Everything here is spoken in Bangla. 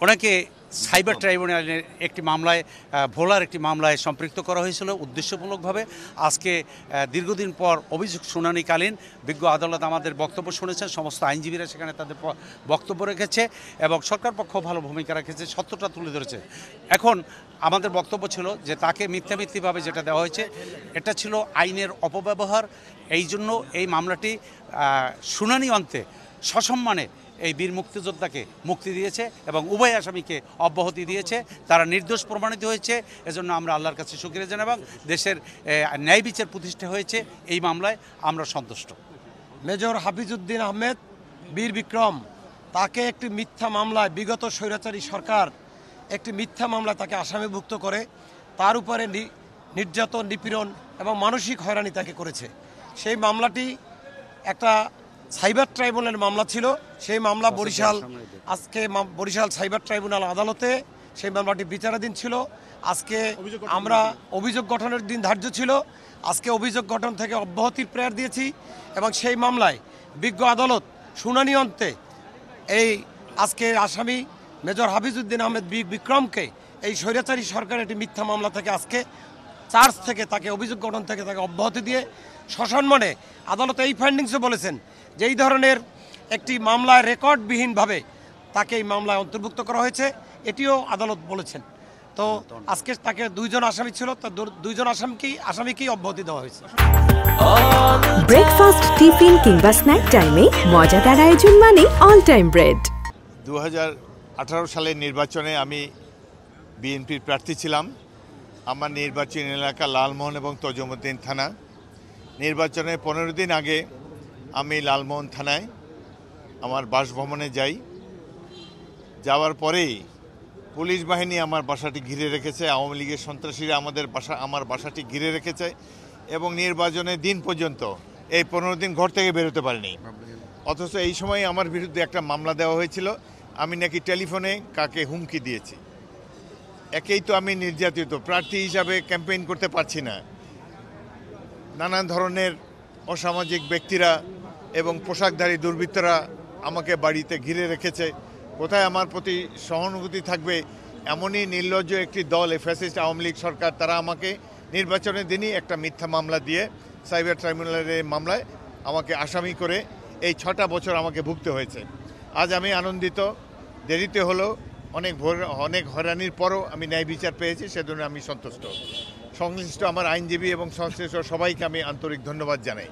ওনাকে সাইবার ট্রাইব্যুনালের একটি মামলায় ভোলার একটি মামলায় সম্পৃক্ত করা হয়েছিল উদ্দেশ্যমূলকভাবে। আজকে দীর্ঘদিন পর অভিযোগ শুনানিকালীন বিজ্ঞ আদালত আমাদের বক্তব্য শুনেছেন, সমস্ত আইনজীবীরা সেখানে তাদের বক্তব্য রেখেছে এবং সরকার পক্ষ ভালো ভূমিকা রেখেছে, সত্যটা তুলে ধরেছে। এখন আমাদের বক্তব্য ছিল যে তাকে মিথ্যাভাবে যেটা দেওয়া হয়েছে এটা ছিল আইনের অপব্যবহার। এই জন্য এই মামলাটি শুনানি অন্তে সসম্মানে এই বীর মুক্তিযোদ্ধাকে মুক্তি দিয়েছে এবং উভয় আসামিকে অব্যাহতি দিয়েছে। তারা নির্দোষ প্রমাণিত হয়েছে। এজন্য আমরা আল্লাহর কাছে শুকরিয়া জানাই এবং দেশের ন্যায় বিচার প্রতিষ্ঠা হয়েছে এই মামলায় আমরা সন্তুষ্ট। মেজর হাফিজউদ্দিন আহমেদ বীর বিক্রম, তাকে একটি মিথ্যা মামলায় বিগত স্বৈরাচারী সরকার একটি মিথ্যা মামলায় তাকে আসামিভুক্ত করে তার উপরে নির্যাতন, নিপীড়ন এবং মানসিক হয়রানি তাকে করেছে। সেই মামলাটি একটা সাইবার ট্রাইব্যুনালের মামলা ছিল। সেই মামলা বরিশাল সাইবার ট্রাইব্যুনাল আদালতে সেই মামলাটি বিচারাধীন ছিল। আজকে আমরা অভিযোগ গঠনের দিন ধার্য ছিল। আজকে অভিযোগ গঠন থেকে অব্যাহতির প্রেয়ার দিয়েছি এবং সেই মামলায় বিজ্ঞ আদালত শুনানি অন্তে এই আজকে আসামি মেজর হাফিজউদ্দিন আহমেদ বীর বিক্রমকে এই স্বৈরাচারী সরকারের একটি মিথ্যা মামলা থেকে আজকে চার্জ থেকে তাকে অভিযোগ গঠন থেকে তাকে অব্যাহতি দিয়ে সসম্মানে আদালত এই ফাইন্ডিংসও বলেছেন যে এই ধরনের একটি মামলায় রেকর্ডবিহীনভাবে তাকে এই মামলায় অন্তর্ভুক্ত করা হয়েছে, এটিও আদালত বলেছেন। তো আজকে তাকে দুইজন আসামি ছিল, তো দুইজন আসামিকেই অব্যাহতি দেওয়া হয়েছে। ব্রেকফাস্ট, টিফিন কিংবা স্ন্যাক টাইমে মজাদার আয়োজন মানে অল টাইম ব্রেড। 2018 সালের নির্বাচনে আমি বিএনপির প্রার্থী ছিলাম। আমার নির্বাচনী এলাকা লালমোহন এবং তজুমউদ্দিন থানা। নির্বাচনের 15 দিন আগে আমি লালমোহন থানায় আমার বাসভবনে যাই। যাওয়ার পরেই পুলিশ বাহিনী আমার বাসাটি ঘিরে রেখেছে, আওয়ামী লীগের সন্ত্রাসীরা আমার বাসাটি ঘিরে রেখেছে এবং নির্বাচনের দিন পর্যন্ত এই 15 দিন ঘর থেকে বেরোতে পারিনি। অথচ এই সময় আমার বিরুদ্ধে একটা মামলা দেওয়া হয়েছিল, আমি নাকি টেলিফোনে কাকে হুমকি দিয়েছি। একেই তো আমি নির্যাতিত, প্রার্থী হিসাবে ক্যাম্পেইন করতে পারছি না। নানান ধরনের অসামাজিক ব্যক্তিরা এবং পোশাকধারী দুর্বৃত্তরা আমাকে বাড়িতে ঘিরে রেখেছে। কোথায় আমার প্রতি সহানুভূতি থাকবে? এমনই নির্লজ্জ একটি দল, ফ্যাসিস্ট আওয়ামী লীগ সরকার, তারা আমাকে নির্বাচনের দিনই একটা মিথ্যা মামলা দিয়ে সাইবার ট্রাইব্যুনালের মামলায় আমাকে আসামি করে এই 6টা বছর আমাকে ভুগতে হয়েছে। আজ আমি আনন্দিত, দেরিতে হলো, অনেক হয়রানির পরও আমি ন্যায় বিচার পেয়েছি, সেজন্য আমি সন্তুষ্ট। সংশ্লিষ্ট আমার আইনজীবী এবং সংশ্লিষ্ট সবাইকে আমি আন্তরিক ধন্যবাদ জানাই।